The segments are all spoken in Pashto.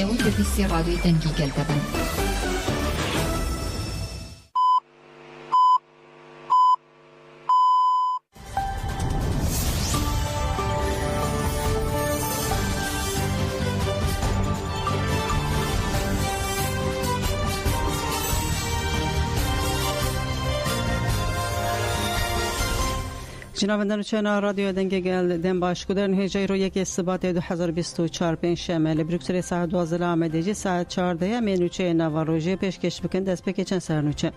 او تدریسی رادیو دنگی گلدبن. جنابندان چنا رادیو دنگ گل دن باش کدرن هجای رو یک ثبات 2024 پنجشنبه لبروکسل ساعت 12 آمدگی ساعت 14 منوچه نواروژه پیشکش بکن دست بکشن سرنوچه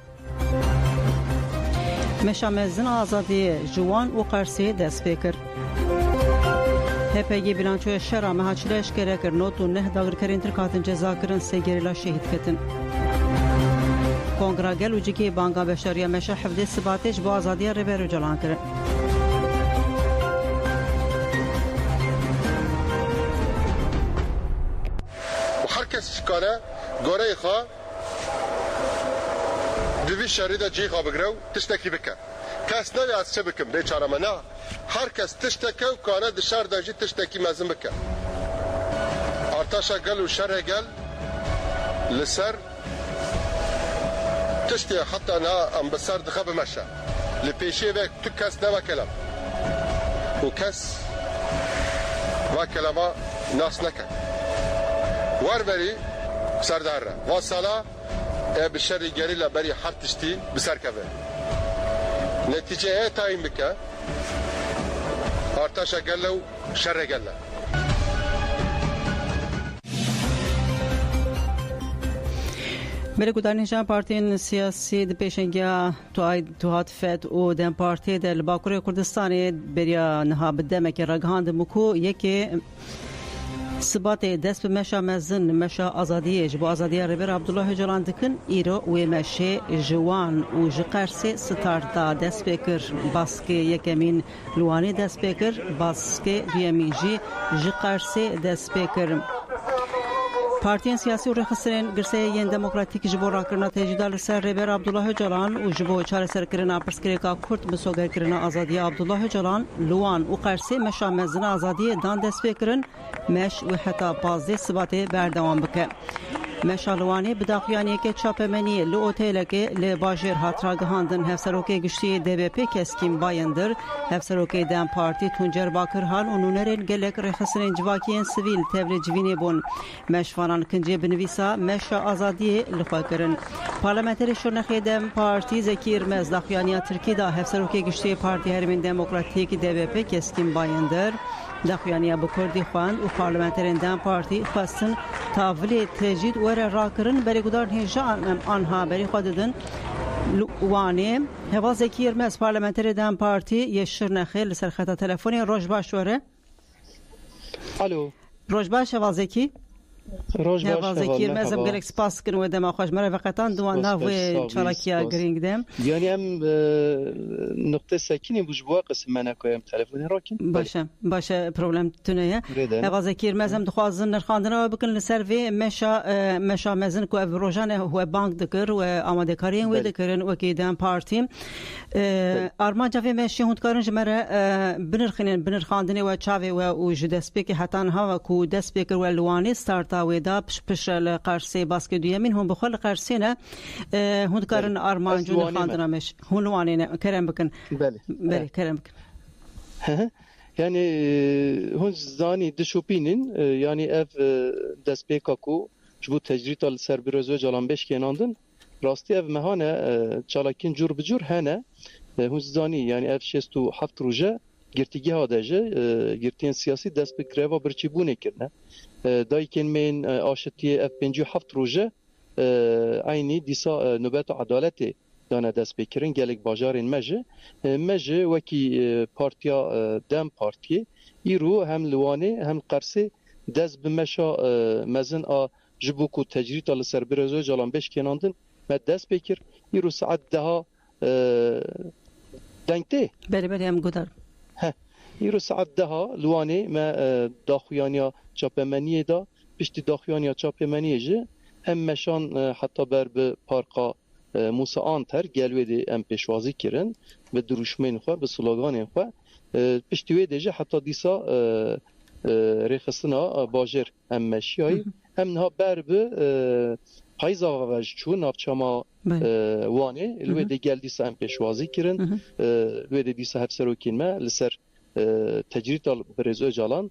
مشامزن آزادی جوان و قرصی دست بکر هپگی بلانچو شرا مهاچلش کرا کرنوت و نه داگر کرین ترکاتن جزا کرن سگریلا شهید کتن کنگرا گل و جکی بانگا بشاریا مشا حفظ ثباتش با آزادی ریبرو جلان کرن کس شکاره گوره خواه دوی شرید جی خواه بگرو تشتکی بکن کس نوی از چه بکن بیچاره من نه هر کس تشتکی و کانه دشار داجی تشتکی مزم بکن ارتاشا گل و شره گل لسر تشتی حتی نه ام بسر دخب مشه لپیشه وک تو کس نوی کلم و کس و کلمه ناس نکن واربری سرداره واسالا بشری گریلا بری حرتشتی بسر کبه نتیجه تایم بکه ارتاشا گلو شر گله بله گودانیشان پارتین سیاسی د پیشنگیا تو هات فد و دم پارتی در باکوری کردستانی بریا نها بدمه که رگهاند مکو یکی ثبات دست به مشا مزن مشا آزادی جبو آزادی ربر عبدالله جلان دکن ایرو و مشه جوان و جقرسه ستارتا دست بکر باسکه یکمین لوانی دست بکر باسکه دیمین جی جقرسه دست بکر پارتین سیاسی و رخصرین گرسه ین دموکراتیک جبو راکرنا تجدال سر ربر عبدالله جلان و جبو چار سر کرنا پرسکریکا کرد بسوگر کرنا آزادی عبدالله جلان لوان و قرسه مشا مزن آزادی دان دست بکرن مش و حتی بازده ثباته بردوام بکه مشالوانی بداخیانی که چاپمنی لوتیل که لباجر هاتراگهاندن هفسروکی گشتی DBP کسکیم بایندر هفسروکی دم پارتی تونجر باکر حال و نونرین گلک رخصرین جواکیین سویل تبل جوینی بون مشفانان کنجی بنویسا مش آزادی لخواکرن پارلمانتری شورنخی دم پارتی زکیر مز داخیانی ترکی دا هفسروکی گشتی پارتی هرمین دموکراتیک DBP کسکیم بایندر داخیانی با کردی خوان و پارلمانترین دم پارتی خواستن تاولی تجدید ور راکرن بری گدار هیجا آنها بری خوددن وانه هوا زکیر مز پارلمانتری دم پارتی یشر نخیل سر خط تلفنی روز باش وره الو روز باش هوا زکی روز باش هوا زکیر مز بگلک سپاس کنم و دم خوش مره وقتان دوان ناوی چالاکیا گرینگ دم یعنی هم نقطه سکینی بوجبوا قسم من کویم تلفنی راکن باشه پروبلم تونه هوا زکیر مزم دخوازن نرخاندنا بکن لسروی مشا مزن کو روزانه هو بانک دکر و آماده کارین و دکرن و کیدم پارتی آرمان جاوی مشی هندکارن جمره بنرخاندنی و چاوی و جدسپیک حتی ها و کو دسپیکر و لوانی ستارتا ودا پشل قرصه باسکه دویمین هم بخل قرصینه هندکارن آرمان جون خاندنا مش هنوانه کرم بکن بله کرم بکن yani hun zani dişopinin yani ev despekaku bu tecrit al serbiroz ve calan 5 kenandın rasti ev mehane çalakin cur bicur hene hun zani yani ev şestu haft ruja girtigi hadaje girtiyen siyasi despek birçibune kirne dayken men aşetiye ev 5 haft ruja aynı disa nöbet adaleti dana despekir'in gelek bajarın meje veki partiya dem partiye iru hem luane hem qarsi dez bimeşa mezin a jibuku tecrit al serbiroz calan 5 kenandın me despekir iru saat daha denkte beri hem gudar iru saat daha luane me daxuyaniya çapemeniye da pişti daxuyaniya çapemeniye hem meşan hatta ber bi parka Musa Anter gelvedi em peşvazi kirin ve duruşmen xwe bi sloganên xwe piştî wê de jî heta dîsa rêxistina bajêr em meşiyayî هم نها بر به پایزا و چون نافچما وانه الوی دی گل دیسا هم پیشوازی کرن الوی دی دیسا هفسر و کنمه لسر تجریت برز اجالان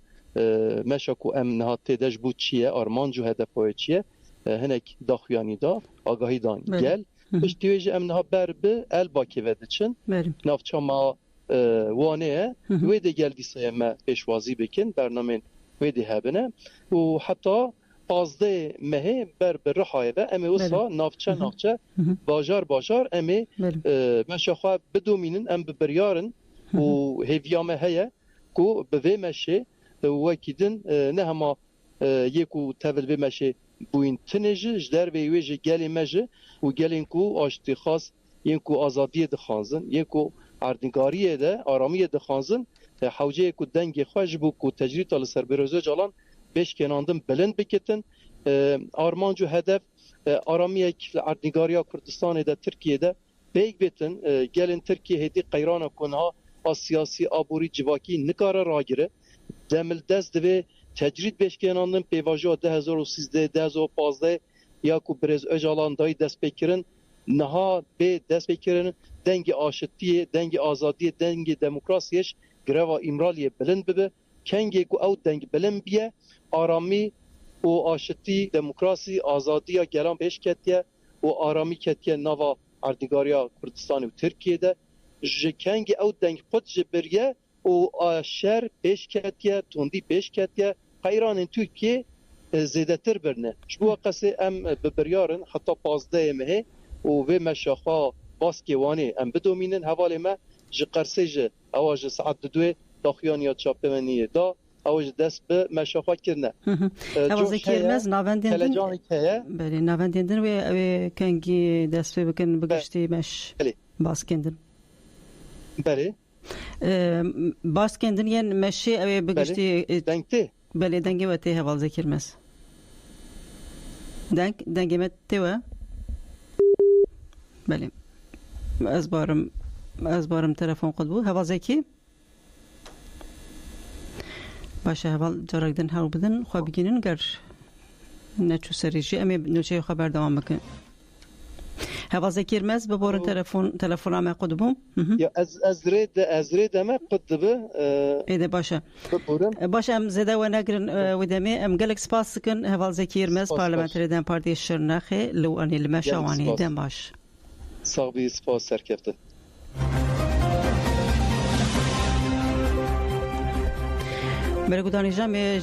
مشاکو ام نها تیدش بود چیه آرمانجو هدفای چیه هنک داخویانی دا آگاهی دان گل پشتیویج ام نها بر به ال باکی وده چن نافچما وانه وی دی گل دیسا هم پیشوازی بکن برنامه وی دی هبنه و حتی 15 مه بر رحایه و امی وصا نافچه باجار امی مشاخوا بدومینن ام ببریارن و هیویامه هیا کو به مشه وکیدن نه هما یکو تول به مشه بوین تنجه جدر به ویجه گلی مجه و گلین کو آشتی خاص یکو آزادی دخانزن یکو اردنگاریه ده آرامیه دخانزن حوجه کو دنگ خوش بو کو تجریت al سربروزه جالان beş kenandım bilind bikitin armancu hedef aramiye Ardnigariya Kurdistan'da Türkiye'de beyg bitin gelin Türkiye hedi qayrana kunha siyasi aburi civaki nikara ragire demil dest ve tecrid beş kenandım pevajo 2013 2015 ya ku brez öcalan dayı dest bekirin naha be dest bekirin dengi aşıttiye dengi azadiye dengi demokrasiyeş greva imraliye bilind bibe kenge ku ew deng bilind biye آرامی و آشتی دموکراسی آزادی گرام پیش کتیه و آرامی کتیه نوا اردنگاریا کردستان و ترکیه ده جکنگ او دنگ خود جبریه و شر پیش کتیه توندی پیش کتیه قیران ترکیه زیده تر برنه شبو قصه ام ببریارن حتی 15 مهه و وی مشاخوا باسکی وانی ام بدومینن حوالی ما جقرسه جه اواج ساعت دوی داخیانیات چاپمنیه دا اوج دست به مشاخوا کرنه اوازه کرمز ناوندندن تلجانی که بله ناوندندن و کنگی دست به بکن بگشتی مش باسکندن بله باسکندن یعنی مشی او بگشتی دنگتی بله دنگی و ته اوازه کرمز دنگی مت تو بله از بارم تلفن قلبو اوازه کی باشه اول جارگدن هاو بدن خواه بگینن گر نچو سریجی امی نوچه خبر دوام بکن هوا ذکر مز ببارن تلفن همه قد بوم یا از رید همه قد به ایده باشه باشه ام زده و نگرن و دمی ام گلک سپاس کن هوا ذکر مز پارلمانتری دم پارتی شرنخه لو انی المشاوانی دم باش صاحبی سپاس سرکفته برگودانی جامع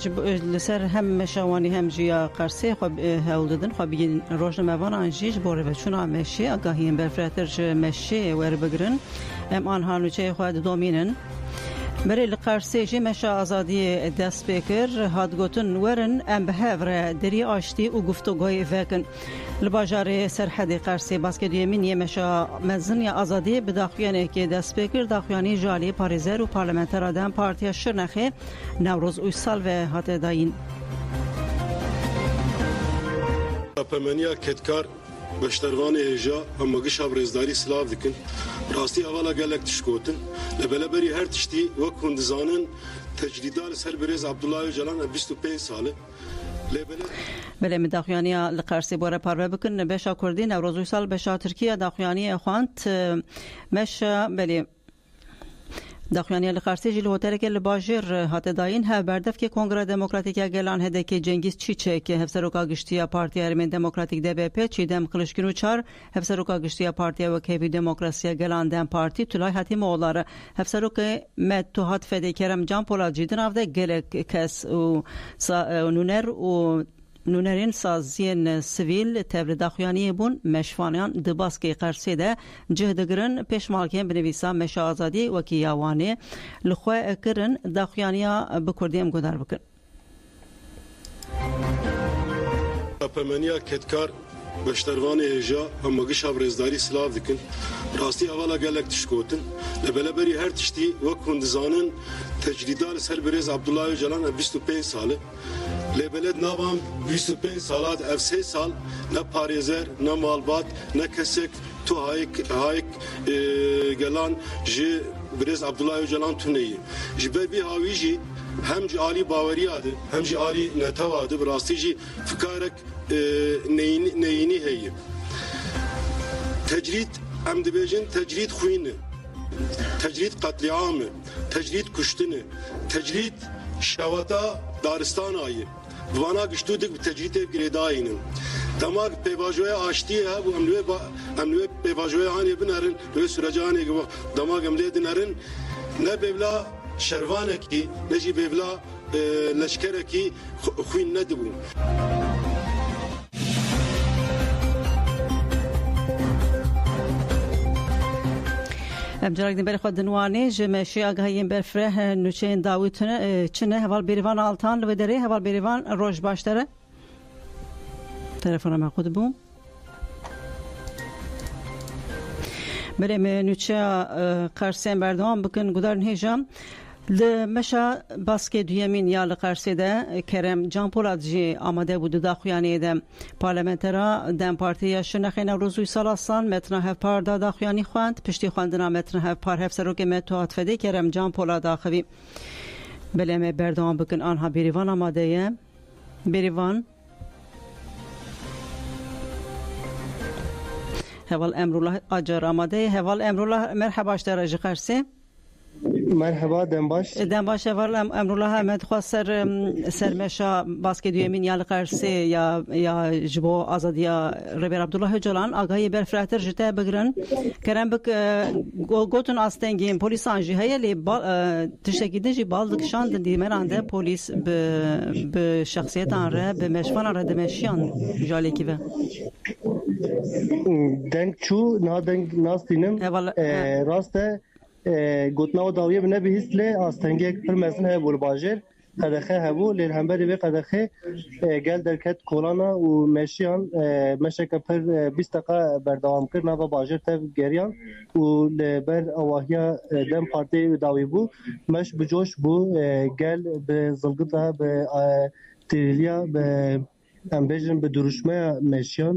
لسر هم مشاوانی هم جیا قرصه خواب هول دادن خواب بگین روزنامه‌وان آنجیج باره و چون آمشی آگاهیم برفراتر مشی ور بگرن ام آنها نوچه خود دومینن برای قرصه جی مشا آزادی دست بکر هاد گوتن ورن ام بهور دری آشتی و گفتگوی فکن لباجار سرحد قرصه باسکت یمینی مشا مزن یا آزادی بداخویانه که دست بکر داخویانی جالی پاریزر و پارلمانتر آدم پارتی شرنخه نوروز اویسال و هات داین اپمنیا کتکار بشتروان هجا اما گش برزداری سلاف دکن راستی اولا گلک تشکوتن لبلبری هر تشتی و کندزانن تجدیدال سر برز عبدالله جلان 25 ساله بله من داخویانی لقرصی باره پاره بکن بشا کردی نوروز سال بشا ترکیه داخویانی خواند مشا بله داخویانی لقرصی جل هوتر که لباجر هات داین ها بردف که کنگره دموکراتیک گلان هده که جنگیز چیچه که هفسروکا گشتیا پارتی ارمن دموکراتیک DBP چیدم قلشکنو چار هفسروکا گشتیا پارتی و کیوی دموکراسی گلان دم پارتی طلای حتی موالاره هفسروکا مت تو هات فده کرم جان پولاد جیدن افده گلک کس و نونر و نونرین سازین سویل تبر داخویانی بون مشفانیان دباسکی قرصی ده جهدگرن پیشمالکین بنویسا مش آزادی و کیاوانه لخواه کرن داخویانیا بکردیم گدار بکن اپمنیا کتکار بشتروان هجا اما گش برزداری سلاف دکن راستی اولا گلک تشکوتن لبلبری هر تشتی و کندزانن تجدیدال سر برز عبدالله جلان 25 ساله لبلد نابام 25 سالات اف 3 سال نه پاریزر نه مالبات نه کسک تو هایک گلان جی برز عبدالله جلان تونهی جبر بی هاویجی هم جی عالی باوری آده هم جی عالی نتو آده براستی جی فکارک نینی هیه تجرید ام دبیجن تجرید خوینه تجرید قتلیعامه تجرید کشتنه تجرید شواتا دارستان آیه وانا گشتو دک تجرید گریداینه دماغ پیواجوی آشتیه و امنوی پیواجوی آنی بنارن نوی سرجانی که دماغ املی دنارن نه ببلا شروانه کی نجی ببلا لشکره کی خوین ندبون امجرک دنبال خود دنوانی جمعشی آگاهیم برفره نوچین داویتونه چنه هوال بیروان آلتان لودری هوال بیروان روش باشتره تلفنم خود بوم بریم نوچه قرسیم بردوام بکن گدار نهیجام لمشا باسکه دویمین یا لقرسیده کرم جان پولاد جی آماده بود داخویانی دم پارلمنترا دم پارتی شنخین روزوی سالاسان متنا هف پار داخویانی خواند پشتی خواندنا متنا هف پار هف سروک متوات فده کرم جان پولاد داخوی بلیم بردوام بکن آنها بیریوان آماده بیریوان هوال امرالله آجر آماده هوال امرالله مرحبا اشتراج قرسی مرحبا دنباش هوال امرالله احمد خواست سرمشا باسکه دویمین یا قرسی یا جبو آزادیا ربیر عبدالله جلان آگاهی برفراتر جته بگرن کرم بک گوتون آستنگیم پولیسان جی هیا لی تشتکیده جی بالدکشان دیمرانده پولیس به شخصیتان ره به مشفان ره دمشیان جالی کی به دنگ چو نا دنگ ناستینم راسته گوتنا و داویه بنه بهیست لی آستنگی یک پر مزن های بول باجر قدخه هبو لیل همبری به قدخه گل درکت کولانا و مشیان مشک پر 20 دقیقه بردوام کرد نوا باجر تف گریان و لبر اواهیا دم پارتی داوی بو مش بجوش بو گل به زلگتا به تریلیا به ام بیجن به درشمه مشیان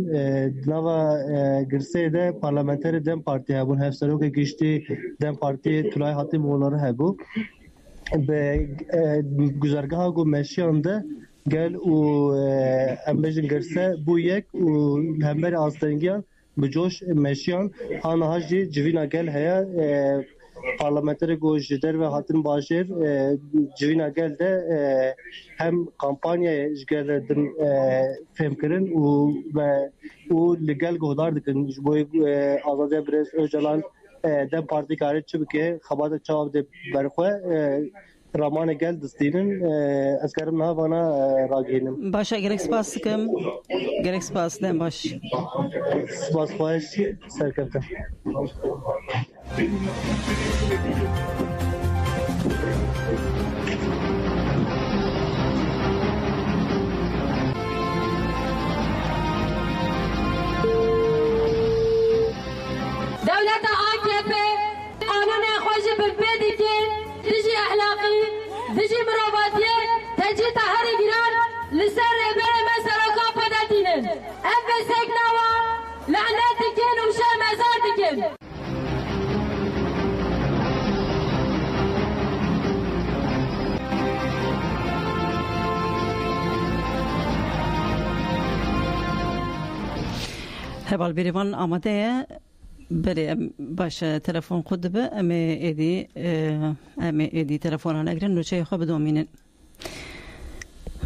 نوا گرسه ده پارلمانتر دم پارتی هبون هفسرو که گشتی دم پارتی طلای حاتی مولاره هبو به گزارگاه گو مشیان ده گل و ام بیجن گرسه بو یک و همبر آستنگیان بجوش مشیان آنها جی جوینا گل هیا پارلمانتر گوش در و حاتم باشر جوینا گل ده هم کمپانیا جگل دن فهم کرن و لگل گهدار دکن جبوی آزادی برس اوجلان دم پارتی کاری چه بکه خبات چاو ده برخواه رامان گل دستینن از کرم نه وانا راگینم باشه گرک سپاس کم گرک سپاس دم باش سپاس خواهش سرکفتم دولت AKP قانون خوش بالبيدي تجي اخلاقي تجي مرواتيه تجي تهري جيران لسر بين مسر وكابا دينن ام بسكنوا لعناتكن وشا مزارتكن هبال بیریوان آماده بله باشه تلفن خود به امی ایدی تلفن ها نگرن نوچه خواب دومینن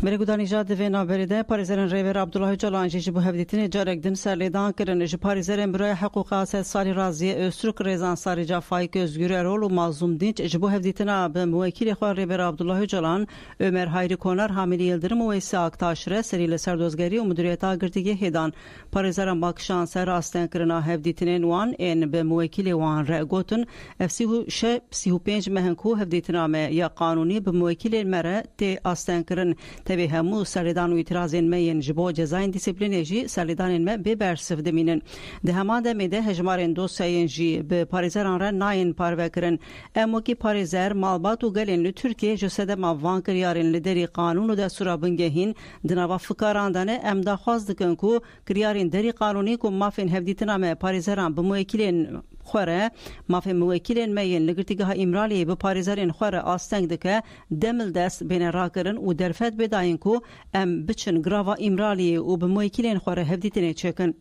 بله گودانی جاد و نابریده پاریزرن ریور عبدالله جلان جی بو هفدیتین جارک دن سرلیدان کرن جی پاریزرن برای حقوق اساسی سالی رازی استروک ریزان ساری جافای که özgür رول و مازوم دینچ جی بو هفدیتین به موکیل خواه ریور عبدالله جلان ömer hayri konar hamili yıldırım و ایسی آکتاشره سریل سردوزگری و مدیریت آگردگی هیدان پاریزرن باکشان سر راستن کرنا هفدیتین وان این به موکیل وان را گوتن افسیو شه 35 مهنکو هفدیتین یا قانونی به موکیل مره تی آستن کرن تبی همو سردان و اعتراضین مین جبو جزاین دیسیپلین جی سردان ما به برسف دمینن ده همان دمیده هجمارین دوسیین جی به پاریزران را ناین پاروکرن امو کی پاریزر مالبات و گلین ل ترکیه جسد ما وان کریارین لدری قانون و دستور بنگهین دنوا فکراندنه ام دا خواست دکن کو کریارین دری قانونی کو مافین هفدیتنا ما پاریزران به موکلین خوره مافی موکلین مین لگرتیگاه امرالی به پاریزارین خوره آستنگ دکه دمل دست بین راکرن و درفت بداین کو ام بچن گراوا امرالی و به موکلین خوره هفدیتنه چکن.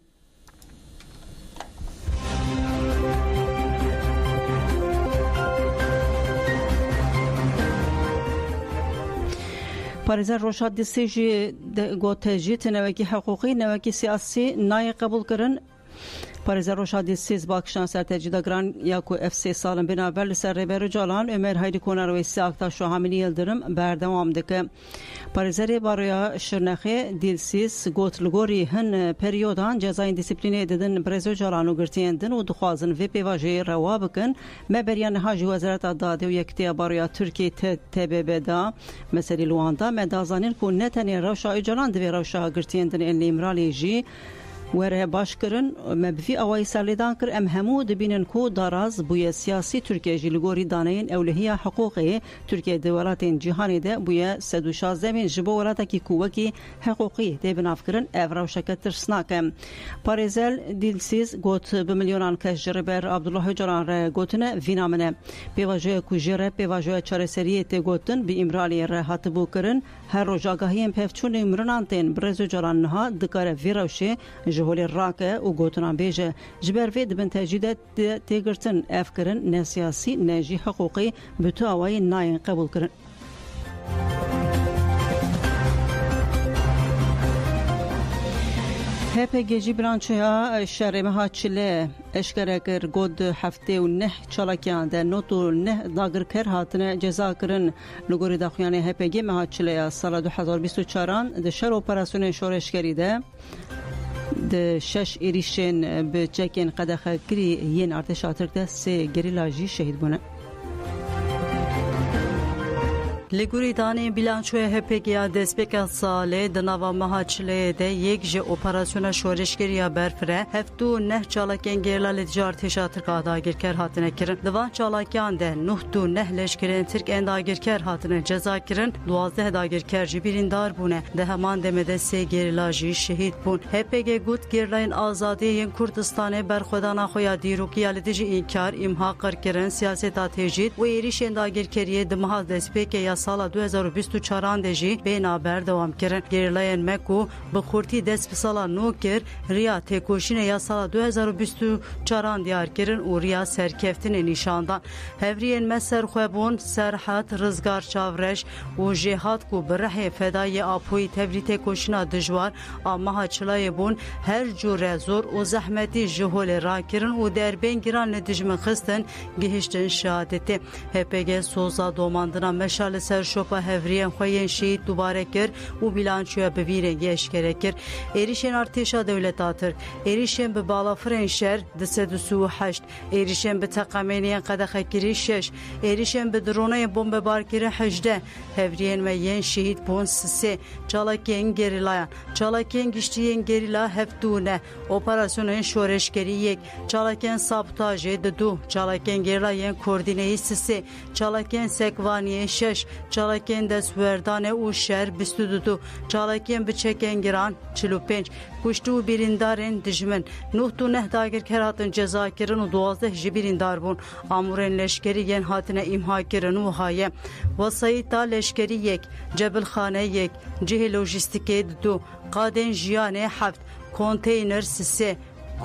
پاریزار روشاد دستیجی گوتجیت نوکی حقوقی نوکی سیاسی نای قبول کرن. پاریزار روشاد دستیز باکشان سر تجدیدگران یاکو FC سالم بنابر لسر ریبر جالان عمر هایدی کناروی سیاکتا شوهامینی یلدرم بردوام دکه. پاریزاری بارویا شرنخی دیلسیز گوت لگوری هن پریودان جزاین دیسیپلینی ددن برزو جالانو گرتین دن و دخوازن وی پیواجی روا بکن مبریان هاجی وزارت داده و یکتی بارویا ترکی تبب دا مسئلی لواندا مدازانین کو نتنی روشا جالان دوی روشا گرتین دن این لیمرالی جی وره باش کرن مبفی اوای سرلیدان کر ام همو دبینن کو داراز بوی سیاسی ترکیه جلگوری دانین اولهیه حقوقی ترکیه دولتین جهانی ده بوی 116 من جبو ولاتا کی کوکی حقوقی ده بناف کرن افراو شکت ترسناکم پاریزل دیلسیز گوت بملیونان کش جربر عبدالله جران ره گوتنه وینامنه پیواجه کوجره پیواجه چارسریه ته گوتن بی امرالی ره هاتبو کرن هر روزگاهی ام پفچون مرنانتین برزو جران ها دکاره ویروشه جهول راکه و گوتنان بیجه جبر وید بن تجدید تیگرتن افکرن نسیاسی نجی حقوقی بتو اوای ناین قبول کرن. HPG برانچیا شهر مهاچله اشکره کر گود هفته و نه چالاکیان ده نوتو نه داگر کر هاتنه جزا کرن لگوری داخویانه HPG مهاچله سال 2024 ده شهر اپراسیون شورشگری ده د شش ایریشن به چکین قدخه کری ین ارتش آترکده سه گریلاجی شهید بونه. لگوری دانی بیلانچوی هپگیا دسپیک ساله دنوا مهاچله ده یک ج اپراسیون شورشگری برفره هفتو نه چالاکین گرلال تجارت شاتر قاداگیر کر هاتنه کرن دوان چالاکیان ده نه تو نه لشکرین ترک انداگیر کر هاتنه جزا کرن 12 داگیر کر جبیرین دار بونه ده همان دمده سه گرلاجی شهید بون هپگ گوت گرلاین آزادی ین کردستان برخودانا خویا دیروکی الدیجی انکار امها کرن سیاست تجدید و ایریش انداگیر کریه دمها دسپیک یا سال 2024 دجی بینابر دوام کرن گریلاین مکو بخورتی دست به سال نو کر ریا تکوشین یا سال 2024 دیار کرن و ریا سرکفتن نشاندان هفرین مسر خوبون سرحت رزگار چاورش و جهاد کو بره فدای آپوی تبری تکوشینا دجوار اما هاچلای بون هر جور زور و زحمتی جهول را کرن و در بین گران ندجمن خستن گهشتن شهادتی هپگ سوزا دوماندنا مشال سر شوپا هفرین خوین شهید دوباره کر و بیلانچویا بویرنگی اشکره کر ایریشن ارتشا دولتاتر ایریشن به بالافرین شهر 238 ایریشن به تقامینین قدخه کری 6 ایریشن به درونه بمب بارکری 18 هفرین و ین شهید بون 3 چالاکین گریلاyan چالاکین گشتیین گریلا هفتونه اپراسیون شورشگری 1 چالاکین سابوتاژ 2 چالاکین گریلاyan کوردینه 3 چالاکین سکوانی 6 چالاکین دستوردان او شهر 22 چالاکین بچکین گران 45 کشتو بیریندارین دجمن 9 داگر کراتن جزا کرن و 12 جبیریندار بون امورن لشکری ین هاتنه امها کرن و های وسایتا لشکری 1 جبل خانه 1 جه لوجستیکی 2 قادن جیانه 7 کوnteyner 3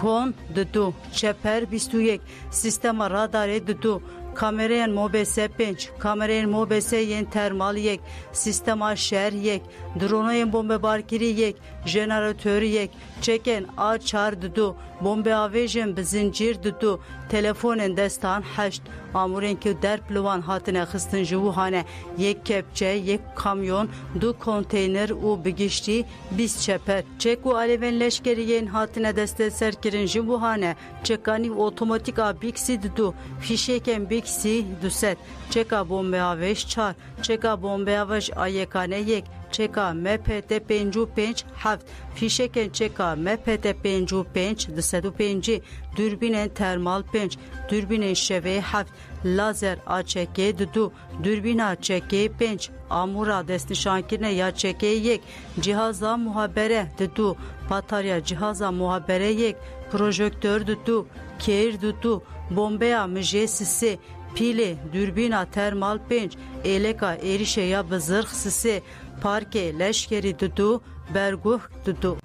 کون 2 چپر 21 سیستم رادار 2 kamerayın mobese 5, kamerayın mobese yen termal 1, sistema şer 1, drone'ın bombe barkiri 1, jeneratörü 1, çeken açar 2, bombe avejin bizincir 2, telefonun destan 8, amuren ki derpluvan hatine xistin juhane 1 kepçe, 1 kamyon, 2 konteyner u bigişti 20 çeper. Çeku aleven leşkeriyen hatine deste serkirin juhane, çekani otomatik abiksi 2, fişeken biksi 2 çeka bombe aveş 4, çeka bombe aveş ayekane 1, چکا مپت 55 7 فیشکن چکا مپت 55 205 دوربین ترمال 5 دوربین شوه 7 لازر آچکه 2 دوربین آچکه 5 آمورا دست نشانکرنه یا چکه 1 جهازا محابره 2 باتاریا جهازا محابره 1 پروژکتور 2 کیر 2 بمبیا مجه 3 پیله دوربینا ترمال 5 ایلکا ایریشه یا بزرخ 3 پارک لشکری 2 برگوه 2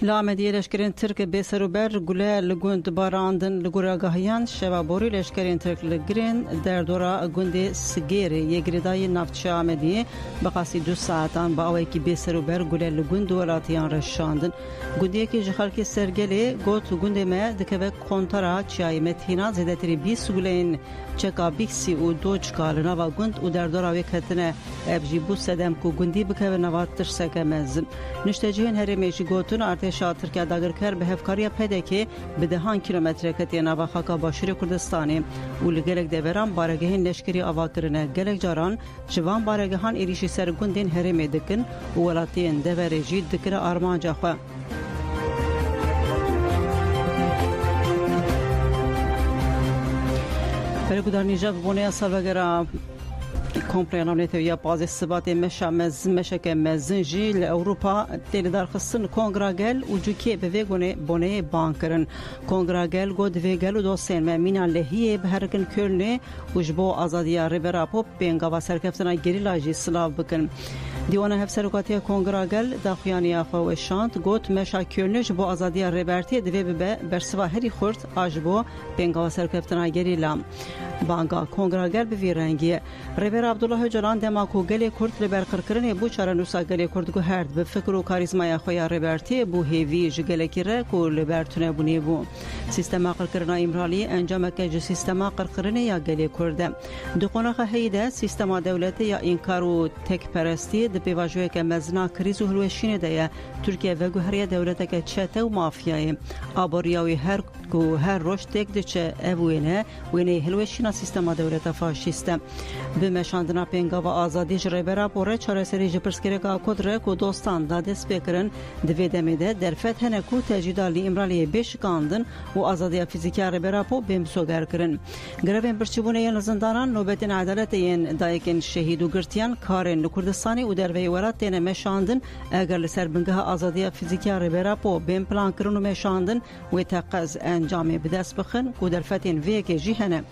لامدی لشکرین ترک بسروبر گله لگوند باراندن لگوراگاهیان شوابوری لشکرین ترک لگرین در دورا گوند سگیری یگریدای نفتچه آمدی بقاسی 2 ساعتان با اوی که بسروبر گله لگوند ولاتیان رشاندن گوندی که جخالک سرگلی گوت گوند ما دکوه کنترا چیای متینا زیدتری 20 گلین چکا بیکسی و 2 چکال نوا گوند و در دورا وی کتنه ابجی بو سدم کو گوندی بکوه نوات ترسکه مزم نشتجهین هرمیشی گوتون ارتشا ترکیه داگرکر به هفکاریا پیدا که به 10 کیلومتر کتی نوا خاکا باشوری کردستانی و لگلک دیوران بارگهین لشکری آواکرنه گلک جاران جوان بارگهان ایریشی سرگوندین هرمی دکن و ولاتین دیوریجی دکر آرمانجا خواه برای در نیجا بونه سالوگرا کمپلینامنت یا باز ثبات مشک مزنجی لأوروبا تیل درخستن کنگراگل و جوکی به ویگونه بونه بانکرن کنگراگل گود ویگل و دوستین ممینان لحیه به هرکن کرنه و جبو آزادی ریبرا پوپ بینگا و سرکفتنا گریلاجی سلاو بکن دیوانه هفسرکاتی کنگراگل داخیانی آخوا و شانت گوت مشا کرنه جبو آزادی ریبرتی دوی به برسوا هری خورد آجبو بینگا و سرکفتنا گریلا بانگا کنگراگل به ویرنگی ریبر عبدالله جلان دماکو گلی کرد لبر قرقرنی بو چاره نوسا گلی کرد گو هرد به فکر و کاریزمای خویا ریبرتی بو هیوی جگلی کی رکو لبر تونه بونی بو سیستما قرقرنا امرالی انجام که سیستما قرقرنی یا گلی کرد دقوناخ هیده سیستما دولتی یا انکار و تک پرستی د پیواژوی که مزنا کریز و هلوشین ده ترکیه و گوهری دولت که چته و مافیای آبوریاوی هر روش تک دچه اوینه وینه هلوشین سیستما دولت فاشیست به مشاندنا پنگا و آزادی جریبرا بوره چاره سری جپرسکره که کدره که دوستان دادست بکرن دوی دمیده در فتح نکو تجیدالی امرالی بشکاندن و آزادی فیزیکی ریبرا پو بمسوگر کرن گروین برچبونه ین زندانان نوبتین عدالت ین دایکن شهید و گرتیان کارن لکردستانی و در وی ورات تین مشاندن اگر لسر بنگه آزادی فیزیکی ریبرا پو بم پلان کرن و مشاندن و تقز انجام بدست بخن که در فتین وی که جیهنه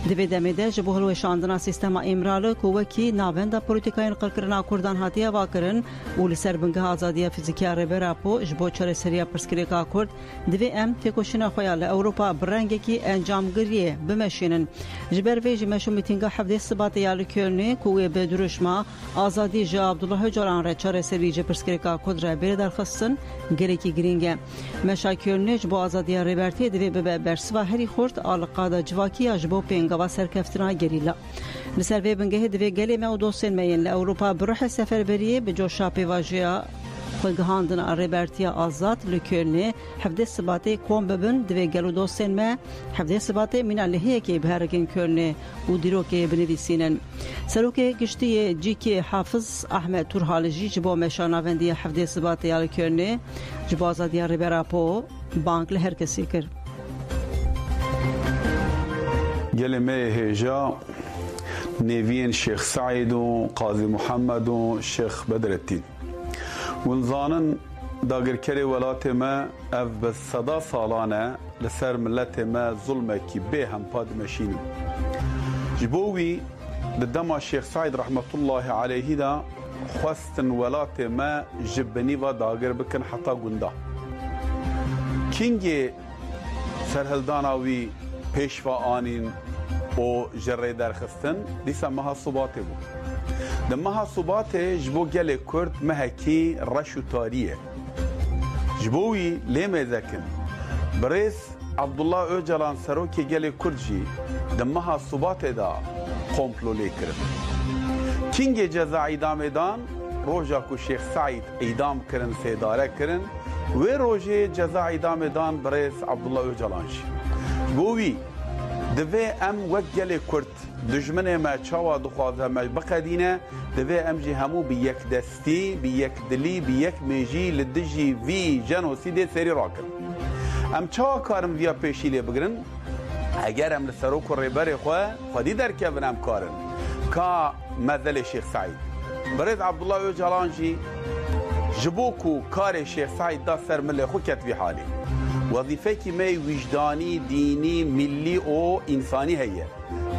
دوی دمیده جبو هلو شاندنا سیستما امراله کوکی ناوندا پولیتیکاین قلقرنا کردان هاتیه واکرن و لسر بنگه آزادی فیزیکی ریبرا پو جبو چاره سریا پرسکری کا کرد دوی ام تکوشنا خویال اوروپا برنگی کی انجام گریه بمشینن جبر ویج مشو میتینگا حفظ ثبات یال کلنی کوی به دروشما آزادی جا عبدالله جلان را چاره سری جپرسکری کا کد را بیر درخواستن گریکی گرینگه مشاکل جبو آزادی ریبرتی دوی به برسوا هری خورد آلقادا جواکی جبو پنگا و سرکفتنا گریلا لسر وی بنگه دوی گلی ما و دوستین مین لأوروپا بروح سفربریه به جوشا پیواجیا خلقهاندن ریبرتی آزاد لکلنی حفظ ثباتی کم ببن دوی گلو دوستین ما حفظ ثباتی من لحیه که بهرگین کلنی و دیرو که بنویسینن سروک گشتی جی که حافظ احمد تورحالجی جبو مشاناوندی حفظ ثباتی لکلنی جبو آزادی ریبرا پو بانک لهر کسی کرد گلی می هجا نوین شیخ سعید و قاضی محمد و شیخ بدرالدین ونزانن داگرکری ولات ما اف به صدا سالانه لسر ملت ما ظلمه کی به هم پاد مشینم جبوی دما شیخ سعید رحمت الله علیه دا خواستن ولات ما جبنی و داگر بکن حتی گنده کینگی سرهلداناوی پیشوا آنین و جره درخستن دیسا محاسوباته بود ده محاسوباته جبو گل کرد مهکی رشو تاریه جبوی لیمه ذکن بریس عبدالله اوجلان سروکی گل کرد جی ده محاسوباته دا کمپلو لی کرد کینگ جزا ایدام دان روژا کو شیخ سعید ایدام کرن سیداره کرن و روژه جزا ایدام دان بریس عبدالله اوجلان شی جبوی دوی ام وک گل کرد دجمن ما چاوا دخوازه ما بقدینه دوی ام جی همو بی یک دستی بی یک دلی بی یک میجی لدجی وی جنوسید سری راکن ام چاوا کارم ویا پیشی لی بگرن اگر ام لسروک و ریبر خودی در که بنام کارن که مذل شیخ سعید برید عبدالله اوجالان جی جبوكو كاري شيخ سعيد دا سر ملي خو كتبي حالي وظيفتي مي وجداني ديني ملي او انساني هي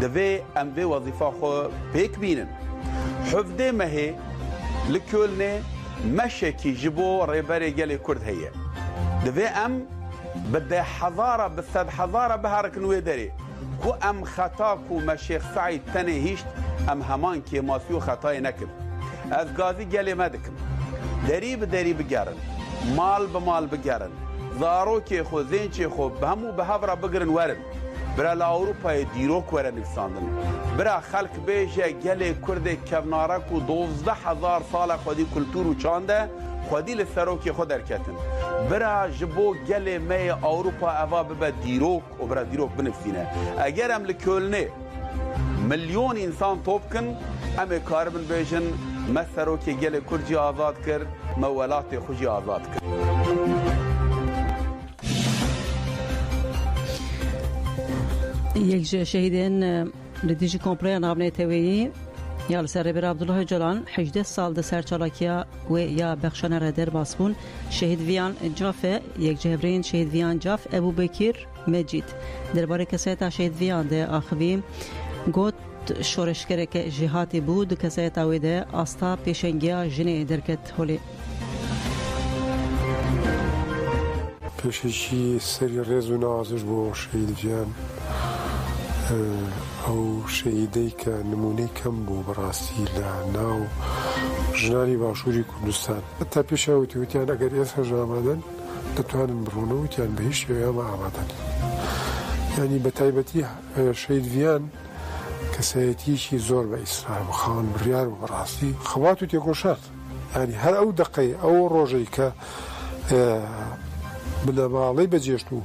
دفي ام في وظيفه خو بيك بينن حفظي ما هي لكلنا مشكي جبو ريبري قالي كرد هي دفي ام بدي حضاره بالسد حضاره بهارك نويدري كو ام خطاكو ما شيخ سعيد تاني هيشت ام همان كي ماسيو خطاي نكب از غازي قالي ما دكم دری بگرن مال به مال بگرن زارو که خو زین چه خو همو به هفرا بگرن ورن برا اروپای دیروک ورن افساندن برا خلق بیجه گل کرد کونارک و 12,000 سال خودی کلتور و چانده خودی لسروکی خود درکتن برا جبو گل می اروپا اوا به دیروک و برا دیروک بنفسینه اگر ام لکلنه ملیون انسان توب کن ام کاربن بیجن مسرو که گل کرجی آزاد کرد مولات خوشی آزاد کرد یک شهیدین لدیجی کمپلی نابنه تویی یا لسر بر عبدالله جلان 18 سال ده سرچالاکیا و یا بخشانه را در باسبون شهید ویان جافه یک جهبرین شهید ویان جاف ابو بکر مجید درباره کسیتا شهید ویان ده آخوی گوت شورشگره که جهاتی بود کسی تاویده آستا پیشنگیا جنه درکت هولی پیششی سری رزو نازش بو شهید جان او شهیدی که نمونه کم بو براستی لناو جنانی باشوری کردستان حتی پیش اوتیان اگر ایسا جامدن دتوانن برونو اوتیان بهش یا ما آمدن یعنی بتایبتی شهید ویان کەسایەتیشی زۆر بە ئیسلام خاوەن بڕیار و بەڕاستی خەوات و تێکۆشات ینی هەر ئەو دقەی ئەو ڕۆژەی کە بنەماڵەی بەجێشت و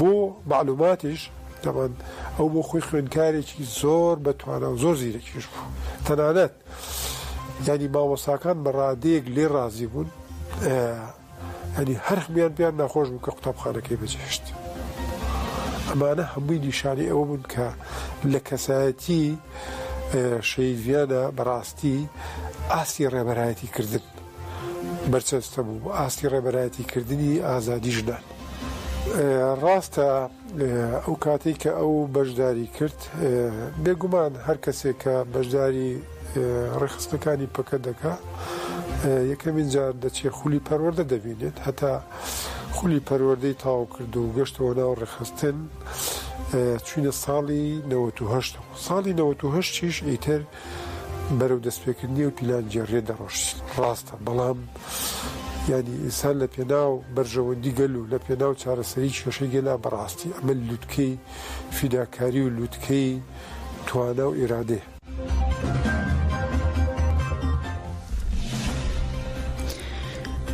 بۆ معلوماتیش دەمان ئەو بۆ خۆی خوێندکارێکی زۆر بەتوانە و زۆر زیرەکیش بوو تەنانەت ینی مامۆستاکان بە ڕادەیەک لێ ڕازی بوون ینی هەر خمیان پێیان ناخۆش بوو کە قوتابخانەکەی بەجێشت ئەمانە هەمووی نیشانی ئەوە بوون کە لە کەسایەتی شەیدویانە بەڕاستی ئاستی ڕێبەرایەتی کردن بەرچەستە بوو ئاستی ڕێبەرایەتی کردنی ئازادی ژنان ڕاستە ئەو کاتێک کە ئەو بەشداری کرد بێگومان هەر کەسێک کە بەشداری ڕێخستەکانی پەکە دەکا یەکەمین جار دەچێت خولی پەروەردە دەبینێت هەتا خولی پەروەردەی تاو کرد و گەشتەوە ناو ڕێخستن چوینە ساڵی 98 ساڵی 98 چیش ئیتر بەرەو دەستپێکردنی و پیلانجێڕێ دەڕۆشت ڕاستە بەڵام ینی ئینسان لە پێناو بەرژەوەندی گەل و لە پێناو چارەسەری کێشەی گەلا بەڕاستی ئەمە لووتکەی فیداکاری و لووتکەی توانە و ئیرادێ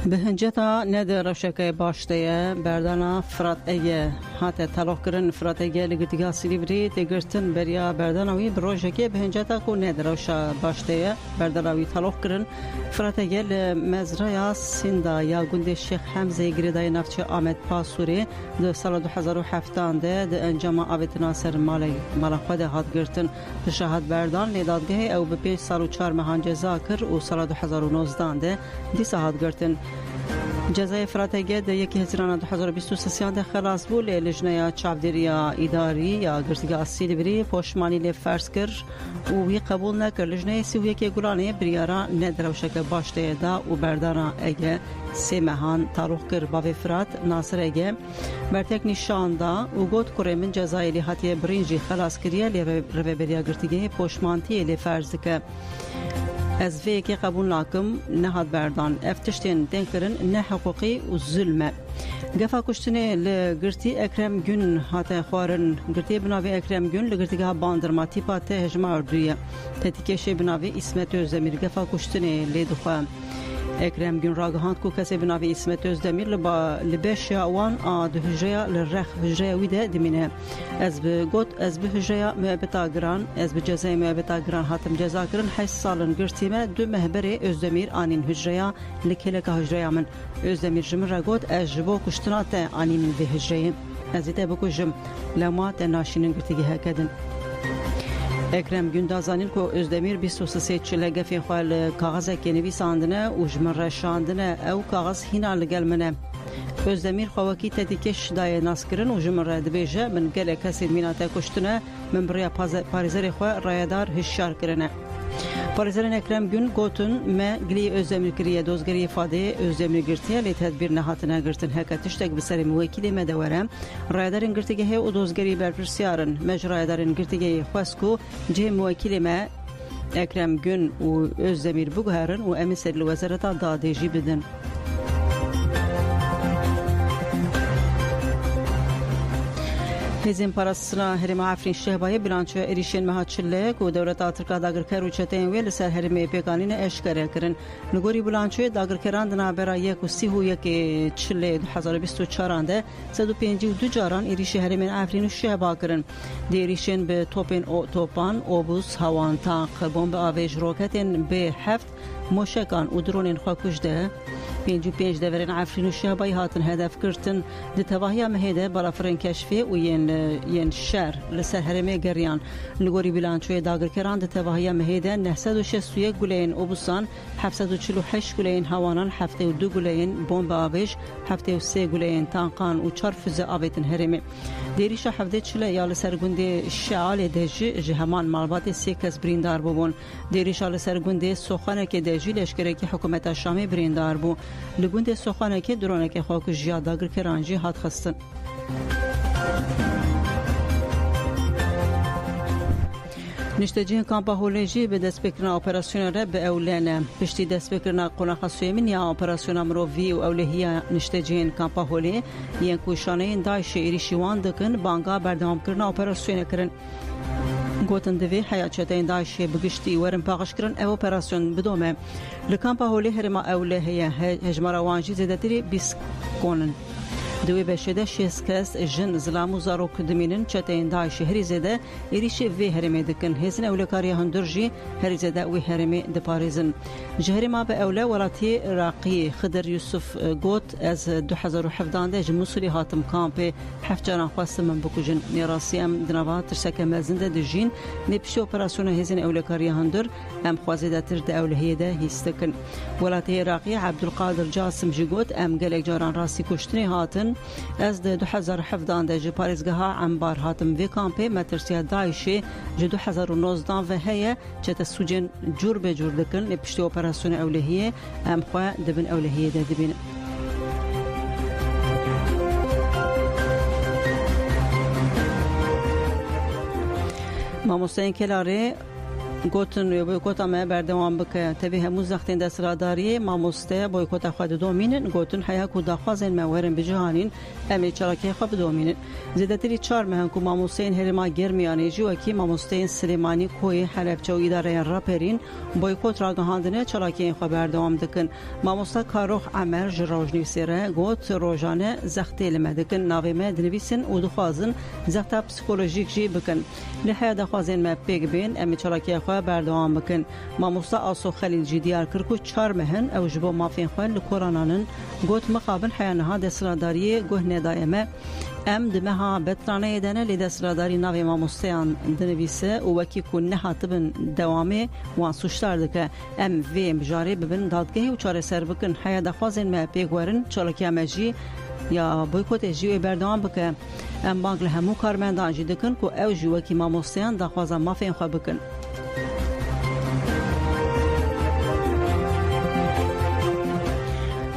بهنجتا ندر روشکای باشته بردانا فرات ایه هات طلاق کردن فرات ایه لگرتگاه سلیبری تگرتن بریا بردانوی بروشکی بهنجتا کو ندر روش باشته بردانوی طلاق کردن فرات ایه لمزرعه سندا یا گند شیخ حمزه گریدای نفچه آمد پاسوری در سال 2007 ده انجام آبت ناصر مال خود هات گرتن بشهاد بردان ندادگاه او به 5 سال و 4 ماه جزا کرد و سال 2019 ده دیسا هات گرتن جزای فراتگی در 1 هزار 2023 ده خلاص بود لجنه چاودریا اداری یا گرتگاه سیلبری پشمانی لفرس کرد و وی قبول نکرد لجنه 31 گلانه بریارا ندروشک باشته دا و بردانا اگه سه مهان تاروخ کرد با فرات ناصر اگه برتک نشان دا و گوت کره من جزای لحاتی برینجی خلاص کریه لربریا گرتگاه پشمانتی لفرس که از ویکی قبول ناکم نهاد بردان افتشتین دنکرن نه حقوقی و ظلمه گفا کشتنه لگرتی اکرم گون هات خوارن گرتی بناوی اکرم گون لگرتیگاه باندرماتی پاته هجمه اردویه تتیکش بناوی اسمت زمیر گفا کشتنه لیدخواه اکرم گون راگهاند کو کسی بناوی اسمت özdemir لباش وان ده هجریا للرخ هجریا ویده دمینه از به گوت از به هجریا مهبتا گران از به جزای مهبتا گران هاتم جزا کرن 8 سالن گرتیمه دو مهبره özdemir آنین هجریا لکلک هجریا من özdemir جمر گوت از جبو کشتنات آنین به هجریا از ایت بکوجم لما تناشینن گرتیگه هکدن اکرم گندازانین کو özdemir 23 چلگه فی خال کاغذ که نویساندنه و جمر شاندنه او کاغذ هینا لگلمنه özdemir خواکی تدیکش دای ناسکرن و جمر دبیجه من گله کسی میناته کشتنه من بریا پاریزر خو رایدار هشار کرنه پاریزرین اکرم گون گوتن ما گلی özdemir کریه دوزگری ifade özdemir گرتیه لی تدبیر نهاتنه گرتن هکتشتک بسری موکیل مدوره رایدارین گرتیگه هی و دوزگری برپرسیارن مجرایدارین گرتیگه خواسکو جه موکیل ما اکرم گون و özdemir بگهرن و امیسر لوزارتا دادیجی بدن هزیم پاراستنا هرم عفرین شهبای بلانچو ایریشین مهاچلک و دولت آترکا داگرکر و چتین ویل سر هرم پیکانین اشکره کرن نگوری بلانچو داگرکران دنا برا یک و 31 چله 2024 انده 152 جاران ایریش هرم عفرین شهبا کرن دیریشین به توپان اوبوس هوان تانق بمب آویج روکتین به 7 موشکان و درونین خاکوش ده 55 دورین عفرین و شهبای هاتن هدف کرتن ده تواهی مهده برافرین کشفی و ین شهر لسر هرمه گریان لگوری بلانچوی داگرکران ده تواهی مهده 961 گلین اوبوسان 748 گلین هوانان 72 گلین بمب آویج 73 گلین تانقان و 4 فوز آویتن هرمه دیریش 17 چله یا لسر گنده شعال ده جهمان مالبات 3 کس بریندار ببون دیریش لسر گنده سوخانه که ده جی لشکره که حکومت شامی بریندار بو لگونده سوخانه که درونه که خاک جیا داگرکران جی هات خستن نشتجین کامپا هولنجی به دست بکرنا اپراسیون را به اولانه پشتی دست بکرنا قناق سویمین یا اپراسیون مرووی و اولهی نشتجین کامپا هولی ین کوشانه داعش ایریشیوان دکن بانگا بردام کرنا اپراسیون کرن گوتن دوی حیاتشتین داعش بگشتی ورم پاقش کرن او اپراسیون بدومه لکامپا هولی هرما اولهی هجماروانجی زیدتری بیس کنن دوی بشده 6 کس جن زلام و زاروک دمینن چتین داعش هری زده ایریش وی هرمه دکن هزن اولکاری هندرجی هری زده وی هرمه دپاریزن جهری ما به اوله ولاتی راقی خضر یوسف گوت از 2017 ده مسئولی هاتم کامپ حفجان خواست من بکوجن نیراسی ام دنوا ترسک مزنده دجین نپش اپراسیون هزن اولکاری هندر ام خوازده تر ده اولهیه ده هیستکن ولاتی راقی عبدالقادر جاسم جگوت ام گلک جاران راسی کشتنی هاتن از 2017 ده جه پاریزگاه انبار هاتم وی کامپی مترسیه داعشی جه 2019 و هیه چه تسوجن جور به جور دکن نپشتی اپراسیون اولهیه ام خواه دبن اولهیه ده دبین ماموستین کلاره گوتن بویکوت ما بردوام بک تبی همون زختین دستراداری ماموسته بویکوت خود دومینن گوتن حیا کو دخوازن مورن بجهانین امی چراکی خود دومینن زیادتری 4 مهن کو ماموستین هرما گرمیانی جو کی ماموستین سلیمانی کوی حلبچه و اداره راپرین بویکوت راگهاندنه چراکی خود بردوام دکن ماموسته کاروخ عمر جروجنی سره گوت روزانه زختی لمدکن ناویمه دنویسن و دخوازن زخت پسیکولوژیک جی بکن لحیا دخوازن ما پیگ بین امی چراکی بردوام بکن ماموستا آسو خلیل جی دیار کرکو 4 مهن او جبو مافین خوان لکورانانن گوت مقابل حیانها دستراداری گوهنه دائمه ام دمها بطرانه دانه لی دستراداری ناوی ماموستیان دنویسه و وکی کن نهاتبن دوامه وان سوشتار دکه ام وی مجاری ببن دادگهی و چاره سر بکن حیا دخوازن ما پیگورن چالکی امجی یا بویکوت جیوی بردوام بکن ام بانک لهمو کارمندان جی دکن که او جیوکی ماموستیان دخوازن مافین خواه بکن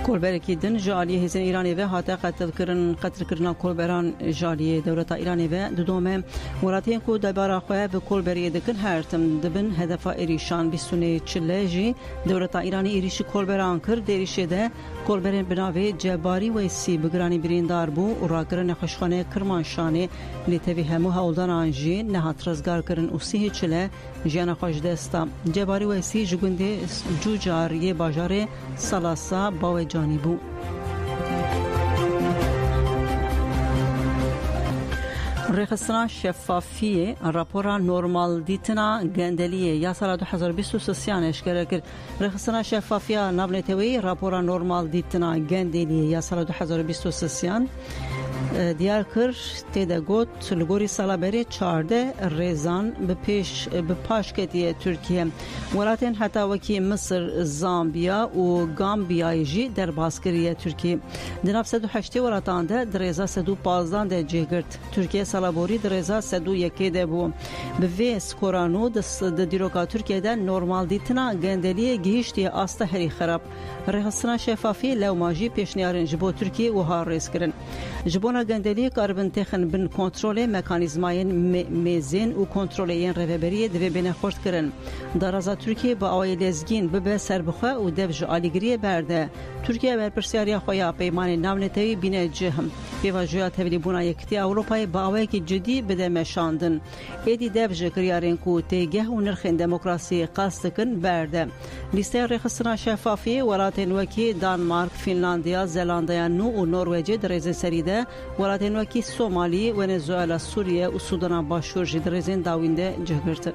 کولبرکی دن جالیه هزن ایرانی و هاته قتل کرنا کولبران جالیه دولت ایرانی و دوم ولاتین کو دبارا خواه به کولبری دکن هرتم دبن هدف ایریشان بیستونه چلجی دولت ایرانی ایریش کولبران کرد دیریشه ده کولبرین بناوی جباری و سی بگرانی بریندار بو و راگرن خوشخانه کرمانشانه لیتوی همو هولدان آنجی نهات رزگار کرن و سیه چله جیان خوش دستا جباری و سی جگونده جوجاری باجار سالاسا باوی جانی بو. رخصتنا شفافیه راپورا نورمال دیتنا گندلیه یا سال 2023 اشکال کرد. رخصتنا شفافیه نبلتوی راپورا نورمال دیتنا گندلیه یا سال 2023 دیار کر تیدا گوت لگوری سالا بری 14 ریزان به پاشکتی ترکیه ولاتن حتی وکی مصر زامبیا و گامبیای جی در باسکریه ترکیه دناب 108 ولاتان ده دریزا 115 ده جگرد ترکیه سالا بوری دریزا 101 ده بو به وی سکورانو ده دیروکا ترکیه ده نورمال دیتنا گندلیه گیشتی آسته هری خراب رخصتنا شفافی لوماجی پیشنیارن جبو ترکیه و ها ریس کرن جبونا گندلی کاربن تخن بن کنترل مکانیزماین میزین و کنترلین رهبری دوی بین خورد کرن درازا ترکیه با اوای لزگین به سربخه و دبج آلیگری برده ترکیه بر پرسیاریا خویا پیمان نامنتوی بین جهم پیواجویا تبلی بونا یکتی اروپای با اوای کی جدی بده مشاندن ایدی دبج کریارن کو تیگه و نرخن دموکراسی قاستکن برده لیسته رخصتنا شفافی ولاتن وکی دانمارک فنلاندیا زلاندیا نو و نروژ درز سریده ولاتن وکی سومالی ونزوئلا سوریه و سودان باشور جدرزین داوینده جهگرت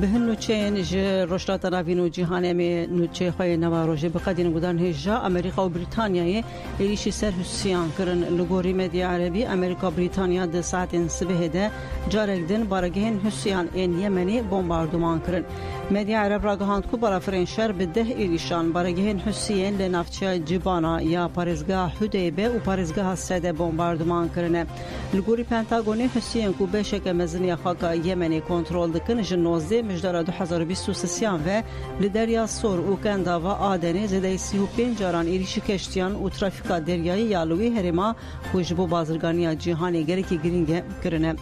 به نوچه نج رشدات نوین و جهانی می نوچه خواهی نواروجه بقدین بودن هجا امریکا و بریتانیای ایریشی سر حسیان کرن لگوری مدیا عربی امریکا بریتانیا ده ساعت سبه ده جارک دن بارگهن حسیان این یمنی بمباردمان کرن مدیا عرب را گهاند کو برا فرنشر به ده ایریشان بارگهن حسیان لنافچه جبانا یا پارزگاه حدیبه و پارزگاه سده بمباردمان کرنه لگوری پنتاگونی حسیان کو بشک مزنی خاکا یمنی کنترل دکن جنوزده مجدار 2023 و لدریا سور و کندا و آدنه زده 35 جاران ایریشی کشتیان و ترافیکا دریایی یالوی هرما خوشبو بازرگانی جهانی گرکی گرینگ کرنه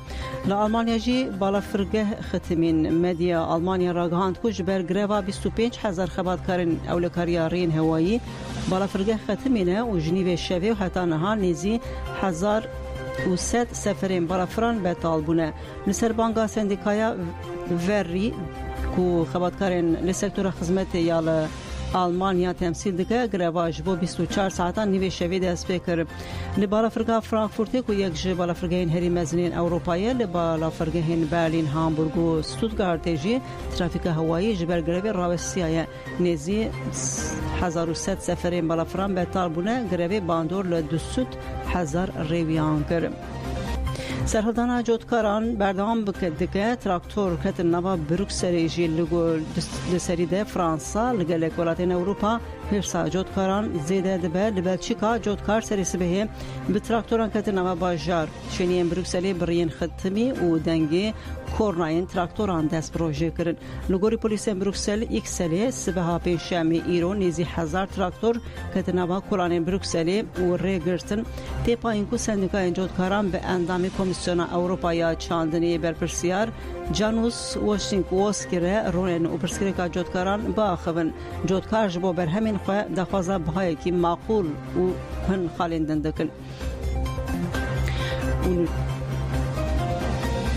لآلمانیا جی بالا فرگه ختمین مدیا آلمانیا را گهاند کج بر گروا 25,000 خباتکارن اولکاریا رین هوایی بالا فرگه ختمینه و جنیو شوی و حتی نها نیزی 1,100 سفرین بالا فران بتال بونه لسر بانگا سندیکایا وری کو خباتکارن لسکتور خدمت یال آلمانیا تمثیل دکه گرواج بو 24 ساعتان نیوی شوی دست بکر لبالا فرقه فرانکفورتی کو یک جه بالا فرقه هری مزنین اروپایی لبالا فرقه برلین هامبورگ و استوتگارت جی ترافیک هوایی جبر گروی راوسیای نزی 1,100 سفرین بالا فران بتال بونه گروی باندور ل 200,000 ریویان کرد سرهدانا جوتکاران بردام بکدکه تراکتور کتن نوا بروکسل جی لگو لسریده فرانسا لگل ولاتین اروپا هرسا جوتکاران زیده دبه لبلچیکا جوتکار سریس بهه به تراکتوران کتن نوا باجار شنیم بروکسلی برین ختمی و دنگی کورناین تراکتوران دست پروژه کرد لگوری پلیس بروکسل اکسلی سبها پیشمی ایران نیزی 1,000 تراکتور کتن نوا کورانین بروکسلی و ریگرتن تیپا اینکو سندیکای جوتکاران به اندامی کمیسیون اروپایا چاندنی برپرسیار جانوس واشنگتن کره رونن و پرسکریکا جوتکاران با خوان جوتکار جبو بر همین خو دخوازه بهای کی معقول و هن خالندن دکن